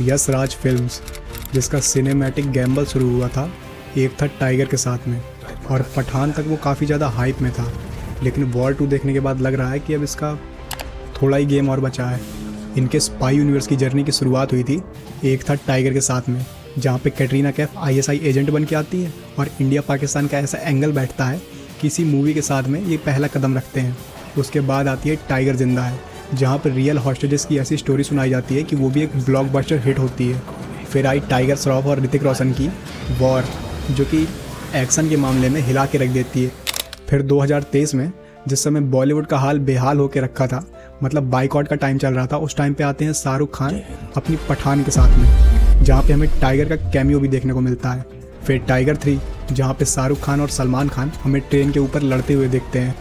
Yash Raj films, जिसका cinematic Gamble शुरू हुआ था एक था टाइगर के साथ में, और पठान तक वो काफ़ी ज़्यादा हाइप में था। लेकिन वॉर 2 देखने के बाद लग रहा है कि अब इसका थोड़ा ही गेम और बचा है। इनके स्पाई यूनिवर्स की जर्नी की शुरुआत हुई थी एक था टाइगर के साथ में, जहाँ पे कैटरीना कैफ ISI एजेंट बन के आती है और इंडिया पाकिस्तान का ऐसा एंगल बैठता है कि इसी मूवी के साथ में ये पहला कदम रखते हैं। उसके बाद आती है टाइगर जिंदा है, जहाँ पर रियल हॉस्टेजेस की ऐसी स्टोरी सुनाई जाती है कि वो भी एक ब्लॉकबस्टर हिट होती है। फिर आई टाइगर श्रॉफ और ऋतिक रोशन की वॉर, जो कि एक्शन के मामले में हिला के रख देती है। फिर 2023 में, जिस समय बॉलीवुड का हाल बेहाल होकर रखा था, मतलब बाइकआउट का टाइम चल रहा था, उस टाइम पे आते हैं शाहरुख खान अपनी पठान के साथ में, जहाँ पे हमें टाइगर का कैमियो भी देखने को मिलता है। फिर टाइगर 3, जहाँ पे शाहरुख खान और सलमान खान हमें ट्रेन के ऊपर लड़ते हुए देखते हैं।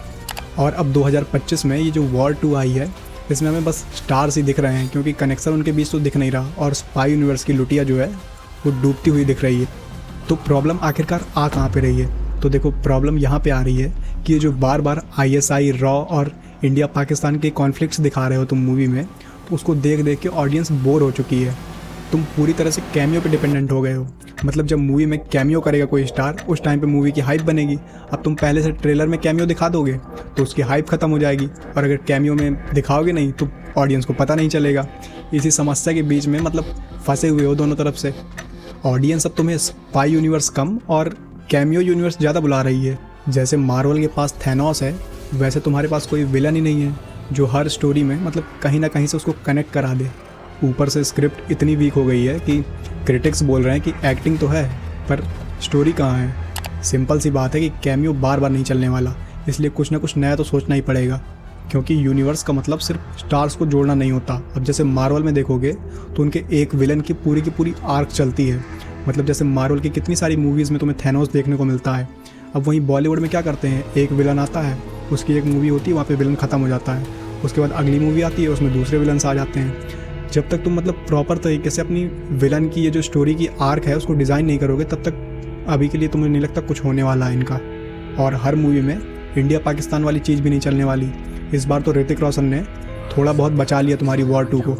और अब 2025 में ये जो वॉर 2 आई है, इसमें हमें बस स्टार्स ही दिख रहे हैं, क्योंकि कनेक्शन उनके बीच तो दिख नहीं रहा, और स्पाई यूनिवर्स की लुटिया जो है वो डूबती हुई दिख रही है। तो प्रॉब्लम आखिरकार आ कहाँ पे रही है? तो देखो, प्रॉब्लम यहाँ पे आ रही है कि ये जो बार बार ISI, रॉ और इंडिया पाकिस्तान के कॉन्फ्लिक्ट्स दिखा रहे हो तुम मूवी में, तो उसको देख देख के ऑडियंस बोर हो चुकी है। तुम पूरी तरह से कैमियो पे डिपेंडेंट हो गए हो। मतलब जब मूवी में कैमियो करेगा कोई स्टार, उस टाइम पे मूवी की हाइप बनेगी। अब तुम पहले से ट्रेलर में कैमियो दिखा दोगे तो उसकी हाइप ख़त्म हो जाएगी, और अगर कैमियो में दिखाओगे नहीं तो ऑडियंस को पता नहीं चलेगा। इसी समस्या के बीच में मतलब फंसे हुए हो दोनों तरफ से। ऑडियंस अब तुम्हें स्पाई यूनिवर्स कम और कैमियो यूनिवर्स ज़्यादा बुला रही है। जैसे मार्वल के पास थैनोस है, वैसे तुम्हारे पास कोई विलन ही नहीं है जो हर स्टोरी में मतलब कहीं ना कहीं से उसको कनेक्ट करा दे। ऊपर से स्क्रिप्ट इतनी वीक हो गई है कि क्रिटिक्स बोल रहे हैं कि एक्टिंग तो है पर स्टोरी कहाँ है। सिंपल सी बात है कि कैमियो बार बार नहीं चलने वाला, इसलिए कुछ ना कुछ नया तो सोचना ही पड़ेगा, क्योंकि यूनिवर्स का मतलब सिर्फ स्टार्स को जोड़ना नहीं होता। अब जैसे मार्वल में देखोगे तो उनके एक विलन की पूरी आर्क चलती है। मतलब जैसे मार्वल की कितनी सारी मूवीज़ में तुम्हें थैनोस देखने को मिलता है। अब वहीं बॉलीवुड में क्या करते हैं, एक विलन आता है, उसकी एक मूवी होती है, वहाँ पे विलन ख़त्म हो जाता है, उसके बाद अगली मूवी आती है, उसमें दूसरे विलन्स आ जाते हैं। जब तक तुम मतलब प्रॉपर तरीके से अपनी विलन की ये जो स्टोरी की आर्क है उसको डिज़ाइन नहीं करोगे, तब तक अभी के लिए तुम्हें नहीं लगता कुछ होने वाला है इनका। और हर मूवी में इंडिया पाकिस्तान वाली चीज़ भी नहीं चलने वाली। इस बार तो ऋतिक रोशन ने थोड़ा बहुत बचा लिया तुम्हारी वॉर 2 को,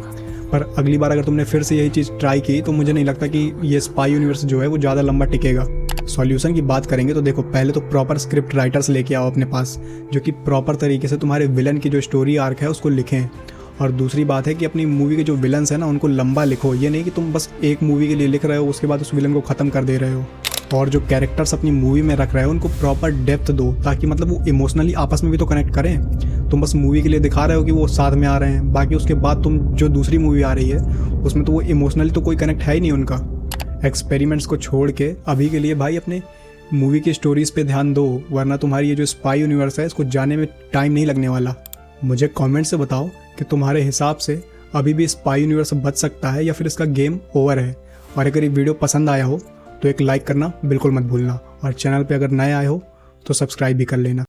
पर अगली बार अगर तुमने फिर से यही चीज़ ट्राई की तो मुझे नहीं लगता कि ये स्पाई यूनिवर्स जो है वो ज़्यादा लंबा टिकेगा। सॉल्यूशन की बात करेंगे तो देखो, पहले तो प्रॉपर स्क्रिप्ट राइटर्स लेके आओ अपने पास, जो कि प्रॉपर तरीके से तुम्हारे विलन की जो स्टोरी आर्क है उसको लिखें। और दूसरी बात है कि अपनी मूवी के जो विलन्स हैं ना, उनको लंबा लिखो। ये नहीं कि तुम बस एक मूवी के लिए लिख रहे हो, उसके बाद उस विलन को ख़त्म कर दे रहे हो। और जो कैरेक्टर्स अपनी मूवी में रख रहे हो उनको प्रॉपर डेप्थ दो, ताकि मतलब वो इमोशनली आपस में भी तो कनेक्ट करें। तुम बस मूवी के लिए दिखा रहे हो कि वो साथ में आ रहे हैं, बाकी उसके बाद तुम जो दूसरी मूवी आ रही है उसमें तो वो इमोशनली तो कोई कनेक्ट है ही नहीं उनका। एक्सपेरिमेंट्स को छोड़ के अभी के लिए भाई अपने मूवी की स्टोरीज़ पे ध्यान दो, वरना तुम्हारी ये जो स्पाई यूनिवर्स है इसको जाने में टाइम नहीं लगने वाला। मुझे कमेंट से बताओ कि तुम्हारे हिसाब से अभी भी स्पाई यूनिवर्स बच सकता है या फिर इसका गेम ओवर है। और अगर ये वीडियो पसंद आया हो तो एक लाइक करना बिल्कुल मत भूलना, और चैनल पे अगर नए आए हो तो सब्सक्राइब भी कर लेना।